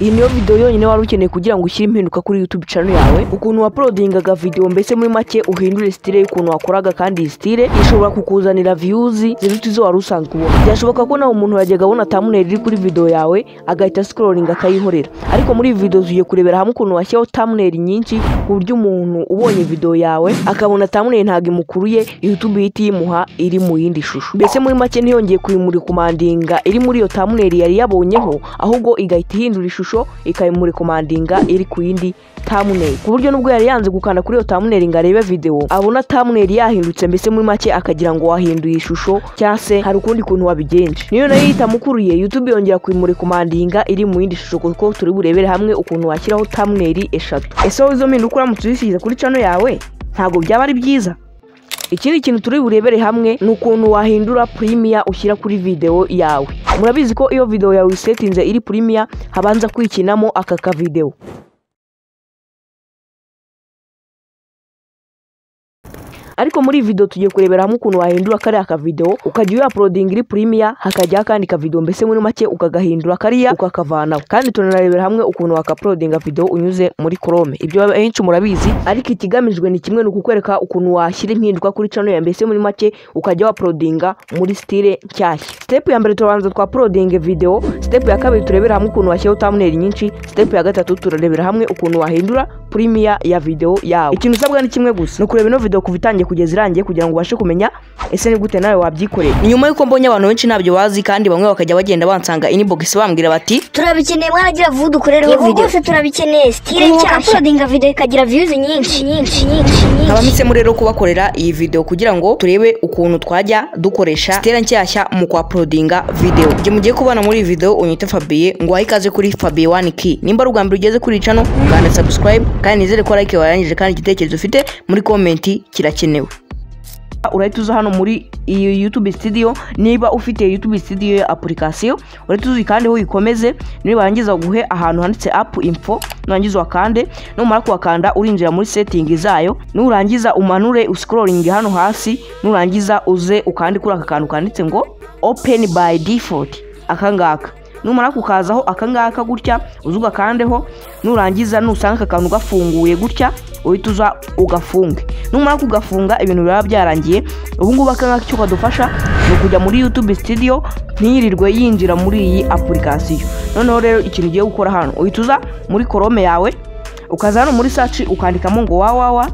iyi niyo video yonyine wari ukeneye kugira ngo ushyire impinduka kuri YouTube channel yawe, ukuntu uploadingaga video mbese muri make uhindure style y'ukuntu wakoraga, kandi iyi style ishobora kukuzanira views ziruta izo wari usanzwe ubona. Byashoboka ko naho umuntu yajyaga abona thumbnail iri kuri video yawe agahita scrolling akayihorera, ariko muri video ugiye kurebera hamwe ukuntu washyiraho thumbnail nyinshi ku buryo umuntu ubonye video yawe akabona thumbnail ntago imukuruye, YouTube ihita yimuha iri mu yindi shusho. Mbese muri make ntiyongeye kuyimurikomandinga iri muri iyo thumbnail yari yabonyeho, ahubwo igahita ihindura ishusho ikayimurikomandinga iri ku yindi thumbnail, ku buryo nubwo yari yanze gukanda kuri iyo thumbnail ngo arebe video abona thumbnail yahindutse, mbese muri make akagira ngo wahinduye ishusho cyangwa se hari ukundi kuntu wabigenje. Niyo nayo itamukuruye, YouTube yongera kuyimurikomandinga iri mu yindi shusho, kuko turi burebere hamwe ukuntu washyiraho thumbnail eshatu. Ese wowe izo mpinduka uramutse uzisize kuri channel yawe ntago byaba ari byiza? Ikindi kintu turi burebere hamwe ni ukuntu wahindura premiere ushyira kuri video yawe. Murabizi ko iyo video yawe isetinze iri premiere habanza kwikinamo aka video. Ariko muri video tugiye kurebera hamwe ukuntu wahindura kari aka video ukajya uploading iri premiere hakajya kandi ka video, mbese muri make ukagahindura kariya ukakavanaho. Kandi tunarebera hamwe ukuntu wakaploadinga video unyuze muri Chrome. Ibyo benshi murabizi, ariko ikigamijwe ni kimwe, n'ukukwereka ukuntu washyira impinduka kuri channel ya, mbese muri make ukajya uploadinga muri style nshyashya. Step ya mbere turabanza uploading video, step ya kabiri turebera hamwe ukuntu washyiraho thumbnail nyinshi, step ya gatatu turarebera hamwe ukuntu wahindura premiere ya video yawe. Ikintu usabwa ni kimwe gusa, no kureba ino video kuvitangiye kugeza irangiye kugira ngo ubashe kumenya ese ni gute nawe wabyikorera. Nyuma yuko mbonye abantu benshi ntabyo bazi, kandi bamwe bakajya bagenda bansanga inbox bambwira bati turabikeneye mwaragira vuba dukorereho video, bose turabikeneye style cyangwa uploadinga video ikagira views nyinshi. Abamise rero kubakorera iyi video kugira ngo turebe ukuntu twajya dukoresha style nshyashya mu uploadinga video. Je mugiye kubana muri iyi video unyite Fabien, ngo ikaze kuri Fabien 1K. Nimba rugambira ugeze kuri channel kandi subscribe, kandi nizere ko like warangije, kandi igitekerezo ufite muri comment kirakenewe. Urahita uza hano muri iyi YouTube Studio. Niba ufite YouTube Studio application urahita uzi kandi uyikomeze, niba warangiza guhe ahantu handitse app info, nurangiza wakande, numara kuwakanda urinjira muri setting zayo, nurangiza umanure uscrolling hano hasi, nurangiza uze ukandi kuri aka kantu kanditse ngo open by default akangaka. Numara kukazaho akangaka gutya uzuga kandeho, nurangiza nusanga aka kantu gafunguye gutya uhita uza ugafunge. Numara kugafunga ibintu biba byarangiye. Ubu ngubu akangaka cyo kadufasha no kujya muri YouTube Studio ntiyirirwe yinjira muri iyi application. Noneho rero ikintu ugiye gukora hano, uhita uza muri Chrome yawe, ukaza hano muri search ukandikamo ngo www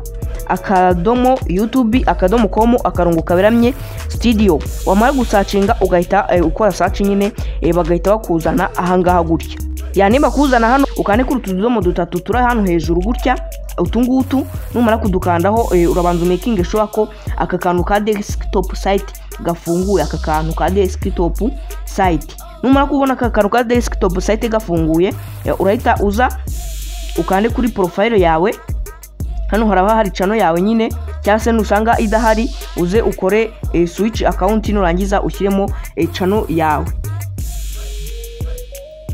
akadomo YouTube akadomo com akarongo kaberamye studio. Wamara gusacinga ugahita ukora search nyine, bagahita bakuzana ahangaha gutya. Yanimba kuzana hano ukane kuri utudomo dutatu tura hano hejuru gutya utungutu. Numara kudukandaho urabanza making sure ko aka kantu ka desktop site gafunguye, aka kantu ka desktop site. Numara kubona aka kantu ka desktop site gafunguye, urahita uza ukande kuri profile yawe. Hano haraba hari channel yawe nyine, cyangwa se nusanga idahari uze ukore switch account, nurangiza ushyiremo channel yawe.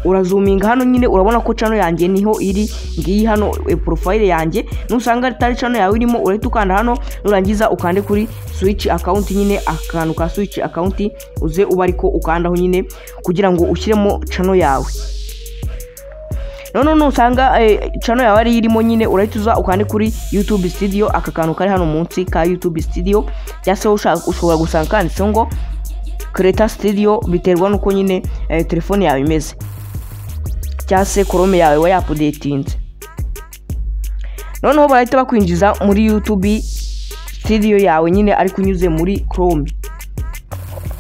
Urazuminga hano nyine urabona ko channel yanjye niho iri, ngiyi hano profile yanjye. Nusanga atari channel yawe irimo urahita ukanda hano, nurangiza ukande kuri switch account nyine, akantu ka switch account uze uba ariko ukandaho nyine kugira ngo ushyiremo channel yawe. No usanga channel yawe ari irimo nyine, urahita uza ukande kuri YouTube Studio, aka kantu kari hano munsi ka YouTube Studio, cyase ushobora gusanga kanditse ngo Creator Studio, biterwa nuko nyine telefone yawe imeze, cyase Chrome yawe wa updatinze. Noneho barahita bakwinjiza muri YouTube Studio yawe nyine ari kunyuze muri Chrome.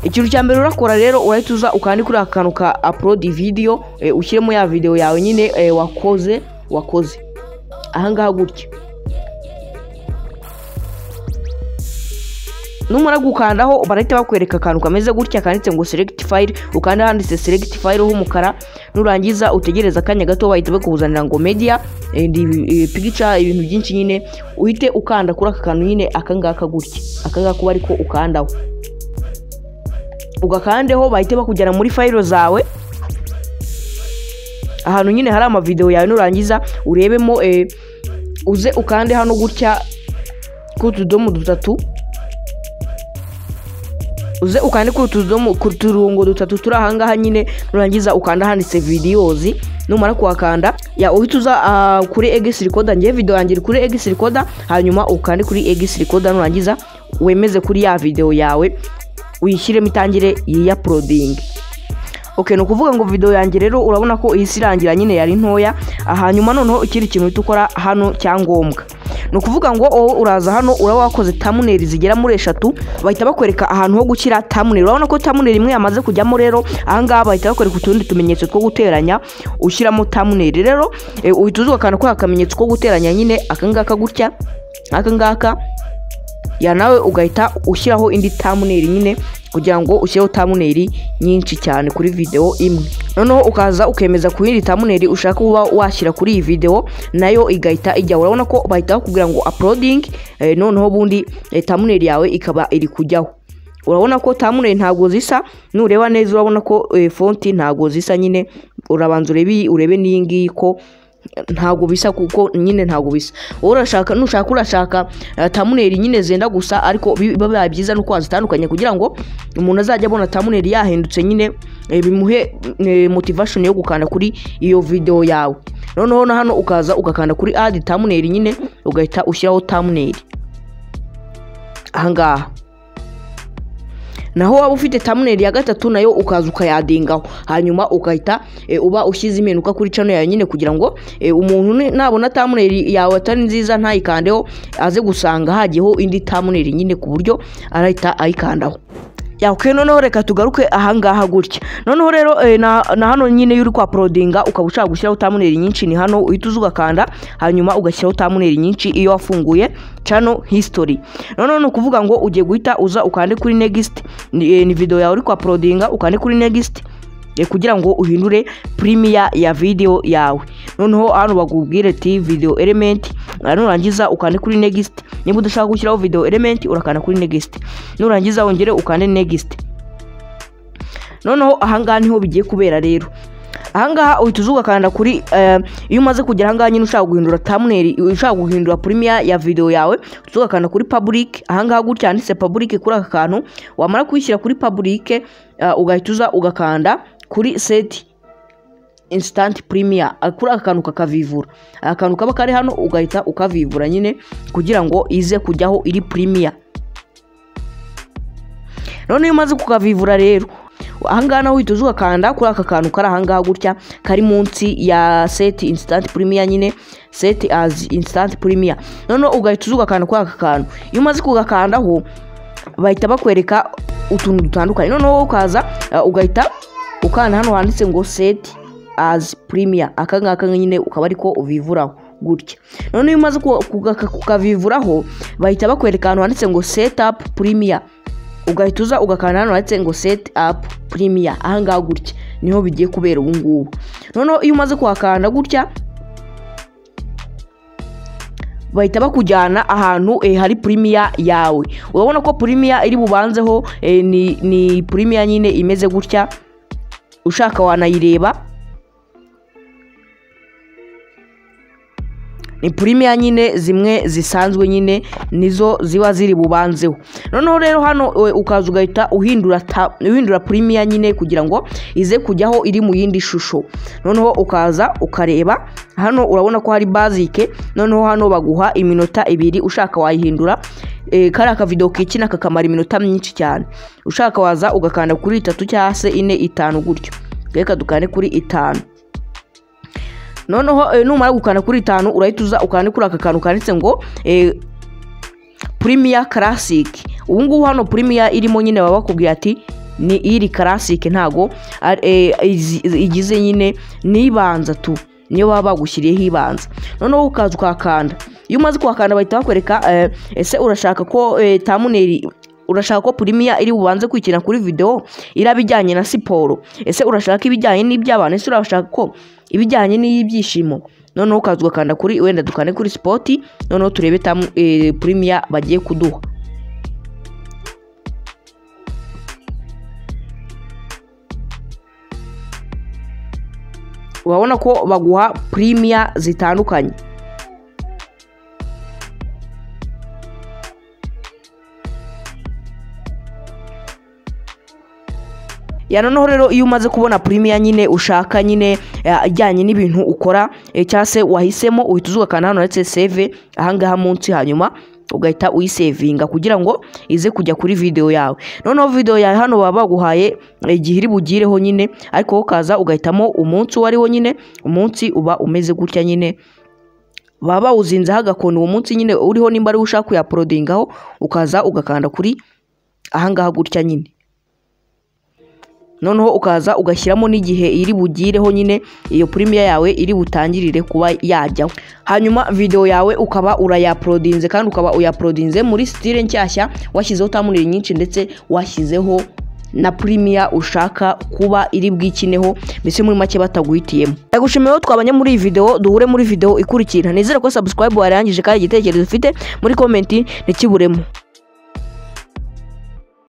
Ikintu cya mbere urakora rero, urahita uza ukandi kuri akantu ka upload video, ushyiremo ya video yawe nyine wakoze ahangaha gutya. Numara gukandaho barahita bakwereka akantu kameze gutya kanditse ngo select file, ukanda handitse select file h'umukara. Nurangiza utegereza akanya gato bahita bakuzanira ngo media and picture, ibintu byinshi nyine. Uhite ukanda kuri aka kantu nyine akangaka gutya, akangaka kuba ariko ukandaho, ugakandeho bahite bakujyana muri file zawe ahantu nyine hari ama video yawe. Nurangiza urebemo uze ukande hano gutya ku tudomo dutatu, uze ukande ku tudomo ku turungo dutatu turi ahangaha nyine. Nurangiza ukanda handitse videos, numara kuhakanda uhita uza kuri Egis Recorder. Ngiye video yanjye kuri Egis Recorder, hanyuma ukande kuri Egis Recorder, nurangiza wemeze kuri ya video yawe uyishyiremo itangire ya uploading. Okay, no kuvuga ngo video yanjye rero urabona ko isirangira nyine yari ntoya. Hanyuma noneho ikiri kintu tukora hano cyangombwa, no kuvuga ngo uraza hano urawakoze thumbnail zigera muri 3, bahita bakwereka ahantu ho gukira thumbnail. Urabona ko thumbnail imwe yamaze kujyamo, rero ahangaha bahita bakwereka utundi tumenyetso two guteranya ushyiramo thumbnail. Rero uhita uzukana ko akamenyetso ko guteranya nyine akangaka gutya, akangaka ya nawe ugahita ushyiraho indi thumbnail nyine kugira ngo ushyireho thumbnail nyinshi cyane kuri video imwe. Noneho ukaza ukemeza ku yindi thumbnail ushaka kuba washyira kuri iyi video, nayo igahita ijya. Urabona ko bahita bakubwira ngo uploading, noneho bundi thumbnail yawe ikaba iri kujyaho. Urabona ko thumbnail ntago zisa, nureba neza urabona ko font ntago zisa nyine. Urabanza urebe niyi ngiyi ko ntago bisa, kuko nyine ntago bisa. Urashaka thumbnail nyine zenda gusa, ariko biba byiza nuko wazitandukanye kugira ngo umuntu azajya abona thumbnail yahindutse nyine, bimuhe motivation yo gukanda kuri iyo video yawe. Noneho na hano ukaza ugakanda kuri add thumbnail nyine, ugahita ushyiraho thumbnail ahangaha. Naho waba ufite thumbnail ya gatatu nayo ukaza ukayadingaho, hanyuma ugahita uba ushyize imenuka kuri channel yawe nyine, kugira ngo umuntu nabona thumbnail yawe atari nziza ntayikandeho, aze gusanga hagiyeho indi thumbnail nyine, ku buryo arahita ayikandaho. Okay, noneho reka tugaruke ahangaha gutya. Noneho rero na hano nyine yuri kwa uploadinga ukaba ushaka gushyiraho thumbnail nyinshi, ni hano uhita uzugakanda, hanyuma ugashyiraho thumbnail nyinshi iyo wafunguye channel history. Noneho no kuvuga ngo ugiye guhita uza ukande kuri next, ni video yawe uri kwa uploadinga, ukande kuri next kugira ngo uhindure premiere ya video yawe. Noneho hano bagubwire ati video element, nurangiza ukande kuri next. Niba udashaka gushyiraho video element urakanda kuri next, nurangiza wongere ukande next. Noneho ahangaha niho bigiye kubera rero. Ahangaha uhita uzugakanda kuri iyo umaze kugera ahangaha nyine ushaka guhindura thumbnail, ushaka guhindura premiere ya video yawe, uzugakanda kuri public. Ahangaha gutya handitse public kuri aka kantu, wamara kwishyira kuri public ugahita uza ugakanda kuri set instant premiere. Kuri aka kantu kakavivura, akantu kaba kari hano ugahita ukavivura nyine kugira ngo ize kujyaho iri premiere. None iyo umaze kukavivura rero, ahangaha naho uhita uzugakanda kuri aka kantu kari ahangaha gutya kari munsi ya set instant premiere nyine, set as instant premiere. None ugahita uzugakanda kuri aka kantu. Iyo umaze kugakandaho bahita bakwereka utuntu dutandukanye. Noneho ukaza ugahita ukanda hano handitse ngo set as premiere, akangaka nyine ukaba ariko uvivuraho gutya. None iyo umaze kukavivuraho bahita bakwereka hano handitse ngo set up premiere, ugahita uza ugakanda hano handitse ngo set up premiere. Ahangaha gutya niho bigiye kubera ubu ngubu. Noneho iyo umaze kuhakanda gutya bahita bakujyana ahantu hari premiere yawe. Urabona ko premiere iri bubanzeho ni premiere nyine imeze gutya, ushaka wanayireba. Ni premiere nyine zimwe zisanzwe nyine nizo ziba ziri bubanzeho. Noneho rero hano ukaza ugahita uhindura premiere nyine kugira ngo ize kujyaho iri mu yindi shusho. Noneho ukaza ukareba hano, urabona ko hari basic. Noneho hano baguha iminota 2, ushaka wayihindura. Kari aka video kikina kakamara iminota myinshi cyane, ushaka waza ugakanda kuri 3 cyangwa se 4 5 gutyo. Reka dukane kuri 5. Noneho numara gukanda kuri 5 urahita uza ukande kuri aka kantu kanditse ngo Premiere Classic. Ubu ngubu hano Premiere irimo nyine baba bakubwiye ati ni iri Classic, ntago igize nyine nibanza tu, niyo baba bagushyiriyeho ibanza. Noneho ukaza ukakanda. Iyo umaze kwakanda bahita bakwereka ese urashaka ko thumbnail, urashaka ko premiere iri bubanze kwikina kuri video irabijyanye na siporo, ese urashaka ibijyanye n'iby'abantu, ese urashaka ko ibijyanye n'ibyishimo. Noneho ukaza ugakanda kuri wenda dukane kuri sport. Noneho turebe premiere bagiye kuduha. Urabona ko baguha premiere zitandukanye. noneho rero iyo umaze kubona Premiere nyine ushaka nyine ijyanye n'ibintu ukora cyangwa se wahisemo, uhita uzugakana hano ndetse save ahangaha munsi, hanyuma ugahita uyisevinga kugira ngo ize kujya kuri video yawe. Noneho video yawe hano baba baguhaye igihe iri bugireho nyine, ariko ukaza ugahitamo umunsi wariho nyine, umunsi uba umeze gutya nyine, baba bawuzinzeho agakoni uwo munsi nyine uriho, nimba ari ushaka kuyaprodingaho ukaza ugakanda kuri ahangaha gutya nyine, noneho ukaza ugashyiramo n'igihe iri bugireho nyine iyo Premiere yawe iri butangirire kuba yajyaho. Hanyuma video yawe ukaba urayaprodinze, kandi ukaba uyaprodinze muri style nshyashya, washyizeho thumbnail nyinshi ndetse washyizeho na Premiere ushaka kuba iri bwikineho, mbese muri make bataguhitiyemo. Ndagushimiye twabanye muri iyi video, duhure muri video ikurikira. Nizere ko subscribe warangije kandi igitekerezo ufite muri comment ntikiburemo.